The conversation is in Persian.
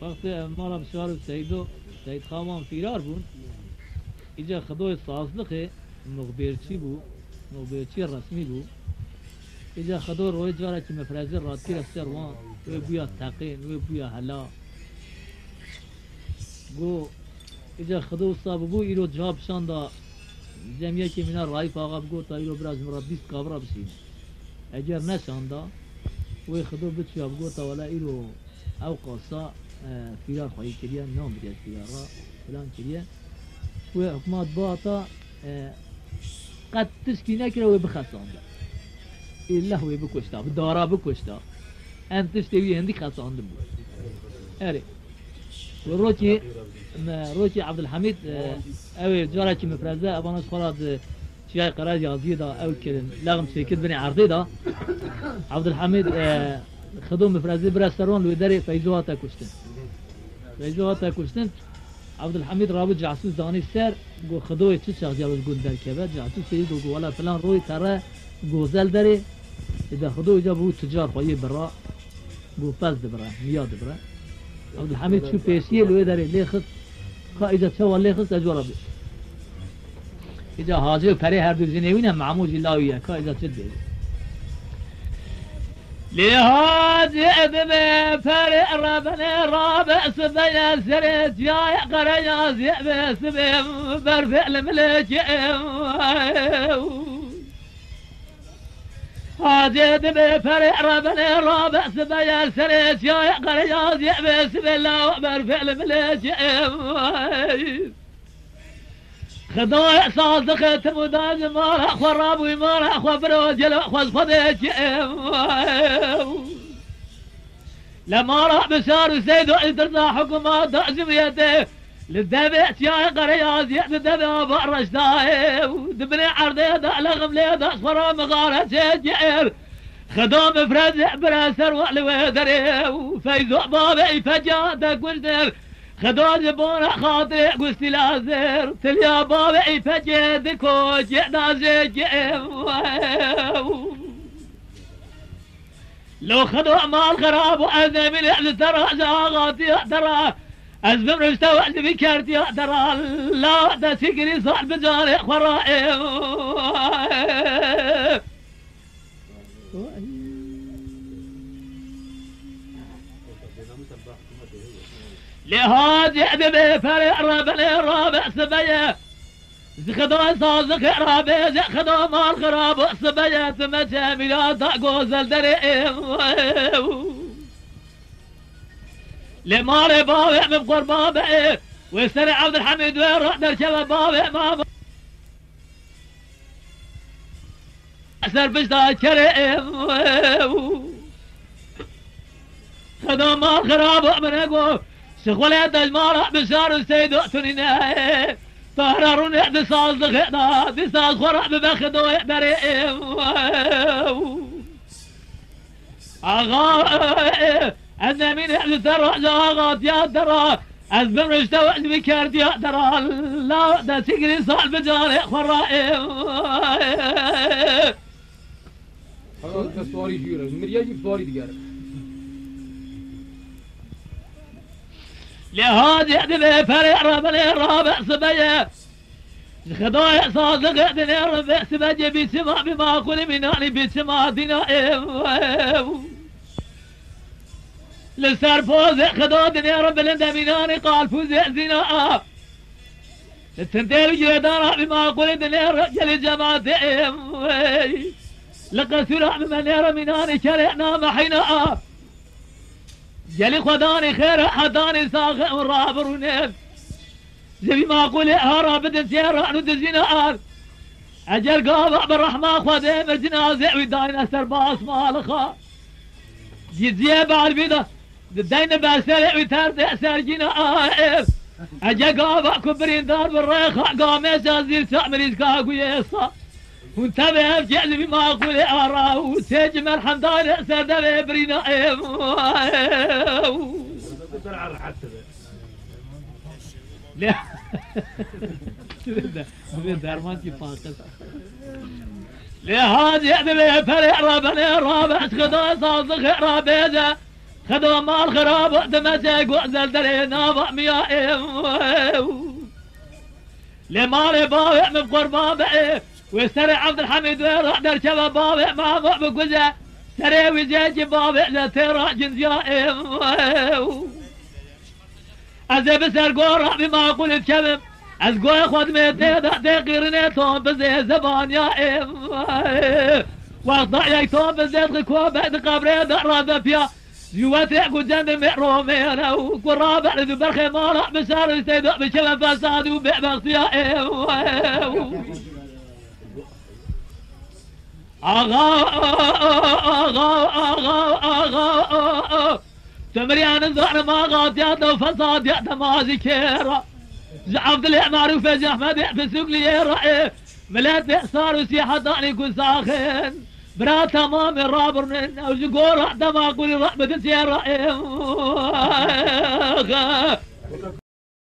وقت مالا بشار سید خامان فیرار بون ایجا خدای سازلقه مخبرچی بو مخبرچی رسمی بو ایجا خدا روی جاره که مفرزه رادکی رسر وان و بیا تقین و بیا حلا گو ایجا خدا صاحب بو ایرو جواب شاندا جمعیه که مینا رایف آقا بگو تا ایرو براز مرا 20 کابرا بشین اگر نشاندا و خدا بچیا بگو تا ولا ایرو او قاسا فیرار خواهی کریه نام بریاد فیرارا فلان کریه و حکمات باتا قد تشکی نکره و بخصانده إلا هو بكوشتا بدارا بكوشتا أنت تشتوي عندي خاصة عند بو أري وروتي عبد الحميد أو جارك مفرزة أبانا خلاص شيء قراج عزيزة أو كلن لغم شيء كده بني عرضي ده عبد الحميد خدوم مفرزة برسترون لو داري فيزوها تاكوشتن عبد الحميد رابط جاسوس داني سر جو خدوه چه شخص جالس گون در كبد جاسوس سيد جو ولا فلان روي ترى گوزل داري إذا خدوه جا بو تجار خواهی برا بو فاز برا میاد برا عبد الحميد شو پیشیه لوی داره لیخص خواه إذا تشوى لیخص اجوارا بي إذا حاجه پره هر دو زنوینه معموج اللاویه خواه إذا چد بید لحاجه ببه پره ربنه رابع سبیه سرت یا قریازی بسبه برفعل ملکه حاجه ببه پره ربنه رابع سبیه سرت یا قریازی بسبه برفعل ملکه خدای صادق تموداج مارا خرابوی مارا خبرو جلو خواز خدش لما بشار سيد ادرنا حكومات دعزميته للدبع يا قرياز يدبع برش دايو دبني عرضي دا لغم لي دا صفرا مغارة جير خدام فرز براسر وعلوي دريو فيزو بابي فجادك وجدر خداج بورا خاطر قستي لازر تليا بابي فجد كوج نازج لو خدوا مال خراب وأذى من ترى زاغاتي ترى أزبم رشتوى بكارتي ترى لا دا سكري صاحب جاري خرائم لهذا ببي فرع رابع سبية خدوا صازق رابع خدوا مال خراب سبية مجاملات غوزل دريم لمال بابع من قربابع وسرع عبد الحميد وين در شباب بابع ما سر بشتا كريم خدوا مال خراب من اقو شغلت المارة بشار السيد اعتنينا طهرارون احد صازق دي صاز خرع ببخدو بريم اغا انا من احد ترى زاغات يا ترى ازبم رشتوى بكارت يا ترى لا دا تقري صاحب جاري خرائم خلاص كسواري جيرة مريا جيب سواري ديار لهذا دبي فرع رابع سبية خدايا صادق دنيا ربع سبية بسما بما كل مناني بسما دينا لسر فوز خدا دنيا رب لندميناني قال فوز زنا التنتين جدارا بما كل دنيا رجل جماعتهم لقد سرع بمن يرى مناني شرعنا محينا جلي خداني خير حداني ساخ ورابرونين زي ما اقول هرب بدن سيارة ندزينا اجل قاضع بالرحمة خدي مرجنازع وداينا سرباس مالخا جزيه بعد بيضة داينا باسرع وتردع سرجينا اجل قاضع كبرين دار بالريخة قاميس ازيل سعمريز كاكو يسا وانتبه بجعل بما اقول اراه وتجمع الحمدان سردب برينا لا درمانتي فاقس لهذا يعدل فرع رابع خدا صاصخ رابيزة خذوا مال خراب دمسك وزل درينا بأميائهم لمال بابع مبقر بابع ويسترع عبد الحميد ويروح در شباب بابع ما بقوزة سري وزيج بابع زتيرا جنزيائهم أزي بسر قورع بما قلت شبم أزقوي خود ميتي دقيرني توم بزي زبان يائم واخضع يكتوم بزي غكوا بعد قبري دقرا فيها زيواتي قدام محرومين وقرابع لذو برخي مارع بسار يستيدق بشبم فساد وبيع بغطيائم آغا تمريان الظهر ما غاط يده وفساد يده ما ذكيره عبد الله معروف يا احمد في سوق لي رأي ملات صار وسيحة ضعني يكون ساخن برا تمام الرابر من وجقور دما قولي رحمة سيارة